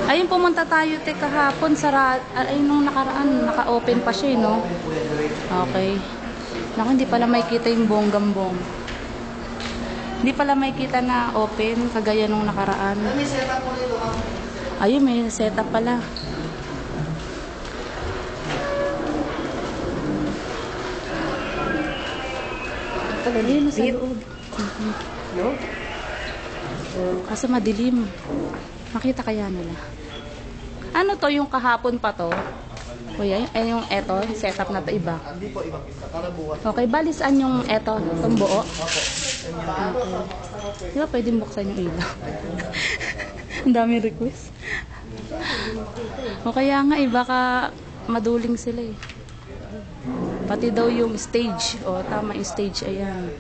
Ayun, pumunta tayo kahapon ay nung nakaraan, naka-open pa siya, no? Okay. Naku, hindi pala makikita yung bonggam-bong. Hindi pala makikita na open, kagaya nung nakaraan. Ayun, may setup pala. Ayun, sa loob. Kaso madilim. Makita kaya nila. Ano to, yung kahapon pa to? Kuya, ay yung eto, setup na to iba. Hindi po iba. Para bukas. Okay, bali saan yung eto, itong buo? Opo. Okay. Di ba pwedeng buksan yung ilaw? Ang dami request. O kaya nga, baka maduling sila eh. Pati daw yung stage. O, tama yung stage, ayan.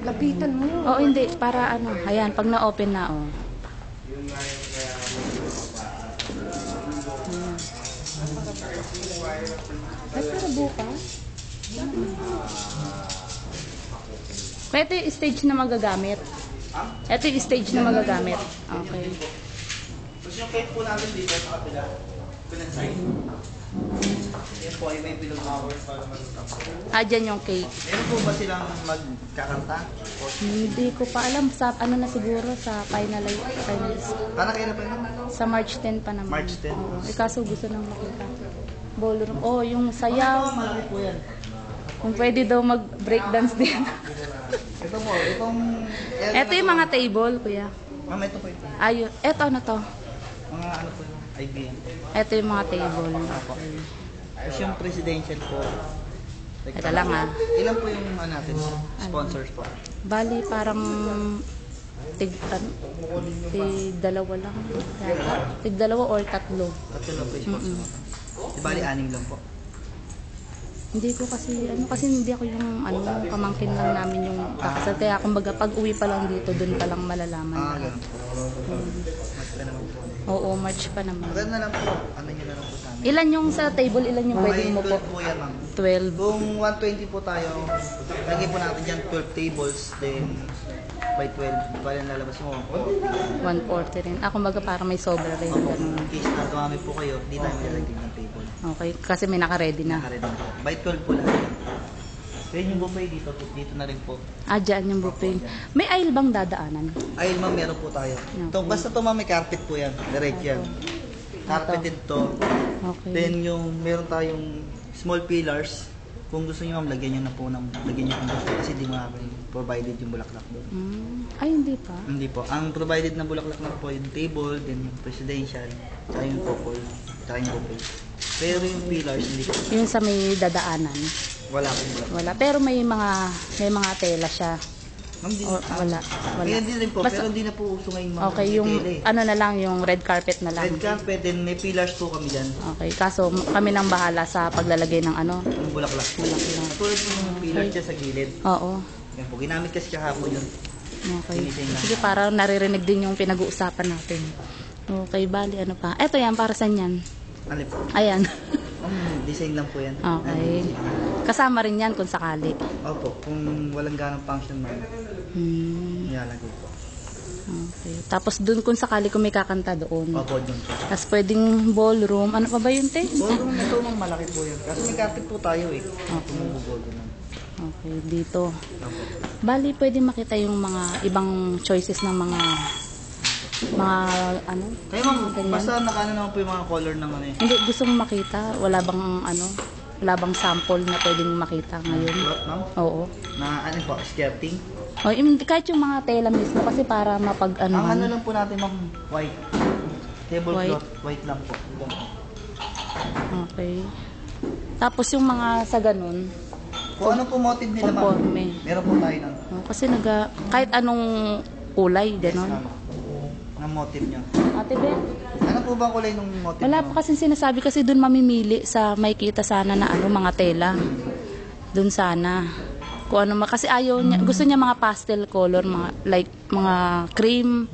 Lapitan mo. Oo, hindi. Para ano. Ayan, pag na-open na, oh. Ay, pero bukas? Kaya ito yung stage na magagamit. Ito yung stage na magagamit. Okay. Tapos yung cake po namin dito sa kapila. Pinanside. Yan po ay may bilog hours para mag-stop. Dyan yung cake. Meron po ba silang magkakanta? Hindi ko pa alam. Sa, ano na siguro, sa finalist. Paano kayo na pa yun? Sa March 10 pa naman. March 10? Oo. Kaso gusto nang makita. Ballroom. Oh, yung Ito, sayaw. malaki po yan. Kung pwede daw mag-breakdance din. Ito po, itong... Ito yung mga table, kuya. Ma'am, ito po ito. Ayun. Ito ano to? Mga ano po yung IBM. Ito yung mga table. Tapos yung presidential po. Like, Ito lang ah. Ilan po yung natin? Sponsors po. Bali parang tig dalawa lang. Tig dalawa or tatlo. Tatlo lang po yung sponsor. Di bali, 6 lang po. Hindi ko kasi hindi ako yung pamangkin lang namin yung taxa. Kaya kumbaga pag uwi pa lang dito, doon pa lang malalaman. Ganun po. Mas ka naman po. Oo, March pa naman. Maganda na lang po. Ano nyo na lang po sa amin. Ilan yung sa table, ilan yung pwedeng mo po? 12 po yan, ma'am. 12. Kung 120 po tayo, lagay po natin dyan 12 tables, then by 12, bali ang lalabas mo. 140 rin. Ako kumbaga para may sobra rin. Opo, Ganun. in case na dumami po kayo, di tayo malalagay ng table. Okay, kasi may naka-ready na. Nakaready po. By 12 po lang. Then yung buffet dito na rin po. Dyan yung buffet. May aisle bang dadaanan? Ay, ma'am, meron po tayo. Ito, basta to ma'am, may carpet po yan. Direct yan. Carpeted to. Okay. Then yung meron tayong small pillars. Kung gusto niyo ma'am, lagyan niyo na po lagyan niyo ng buffet kasi di mga provided yung bulaklak doon. Ay, hindi pa. Hindi po. Ang provided na bulaklak na po yung table, then yung presidential, tsaka yung couple, tsaka yung buffet. Pero yung pillars, hindi po. Yung sa may dadaanan. Wala pong bulaklak. Wala. Pero may mga tela siya. Ma'am, di, Wala. Ngayon din rin po, Basta- pero hindi na po uso ngayon ma'am. Okay, yung tela eh. ano na lang, yung red carpet na lang. Red carpet, then may pillars po kami dyan. Okay, kaso kami nang bahala sa paglalagay ng Yung bulaklak. bulaklak. Katulad po yung pillars dyan sa gilid. Oo. Yan po, ginamit kasi kahapon yun. Okay. Sinising lang. Sige, para naririnig din yung pinag-uusapan natin. Okay, bali, ano pa? Eto yan, para saan yan? Ano po? Ayan. Design lang po yan. Okay. Kasama rin yan kung sakali. Opo, kung walang ganang function ma'am, nilalagay po. Okay. Tapos dun kung sakali kung may kakanta doon. Opo, dun po. Tapos pwedeng ballroom. Ano pa ba yun, te? Ballroom ito ma'am, malaki po yan. Kasi may carpet po tayo eh. Tumubugol doon. Okay, dito. Opo. Bali, pwede makita yung mga ibang choices ng mga ano? Kaya ma'am, Ganyan. basta nakaano naman po yung mga color ng ano eh. Hindi, gusto mong makita? Wala bang sample na pwedeng makita ngayon? Cloth ma'am? Oo. Na ano po, skirting. O, kahit yung mga tela mismo kasi para mapag Ang ano lang po natin ma'am, white. Tablecloth, white lang po. Okay. Tapos yung mga sa ganun, Kung ano po motive nila ma'am, conforme. meron po tayo ng Kasi kahit anong kulay, ganun. ng motive nyo. Ate Beth, Ano po ba kulay ng motive wala nyo? pa kasi sinasabi kasi doon mamimili sa may kita sana na mga tela. Doon sana. Kung ano kasi ayaw niya, gusto niya mga pastel color, mga cream.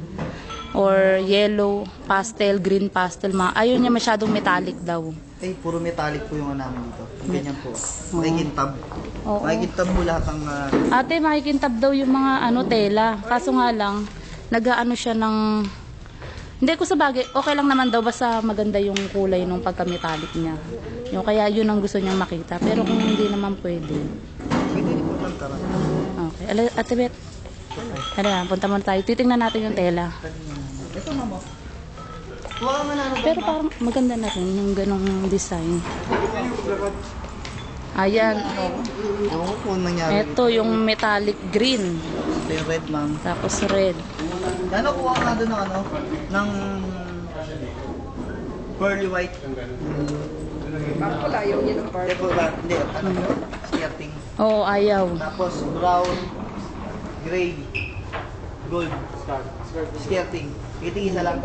or yellow, pastel, green pastel. Ayaw niya masyadong metallic daw. Eh, puro metallic po yung namin dito. Ganyan po. Makikintab. Oo. Makikintab po lahat ang... Ate, makikintab daw yung mga tela. Kaso nga lang, nag-aano siya ng... Hindi ko sa bagay, okay lang naman daw basta maganda yung kulay ng pagka-metallic niya. Yung kaya yun ang gusto niyang makita. Pero kung hindi naman pwede. Pwede rin po lang tara. Okay. Ate Bet, tara, punta muna tayo. Titingnan natin yung tela. Ito mama. Huwag ka manano. Pero parang maganda na rin yung ganong design. Ayan. Ewan ko kung nangyari. Ito yung metallic green. Ito yung red ma'am. Tapos red. Ano, kuha ka nga doon ng ng pearly white. Parang wala yung yun ang Hindi po ba? Hindi, skirting. Oo, ayaw. Tapos brown, gray, gold, skirting. Ito-isa lang.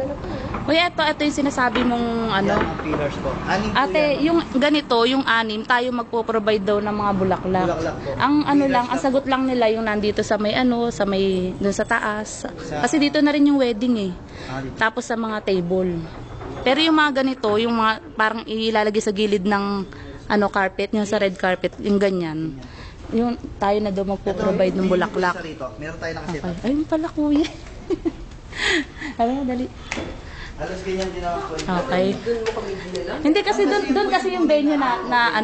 Uy, ito yung sinasabi mong Yan ang pillars po. Anim po Ate, yan. yung ganito, yung anim, tayo magpo-provide daw ng mga bulaklak. Bulaklak po. Ang Pillars lang, ang lang sagot lang nila yung nandito sa may sa may dun sa taas. Kasi dito na rin yung wedding eh. Dito. Tapos sa mga table. Pero yung mga ganito, yung mga parang ilalagay sa gilid ng carpet, yung sa red carpet, yung ganyan. Yung tayo na daw magpo-provide ng bulaklak. Meron tayo nakaset. Okay. Ayun pala kuya. Ano, dali. Alas ganyan din ako po. Okay. Hindi kasi doon kasi yung venue na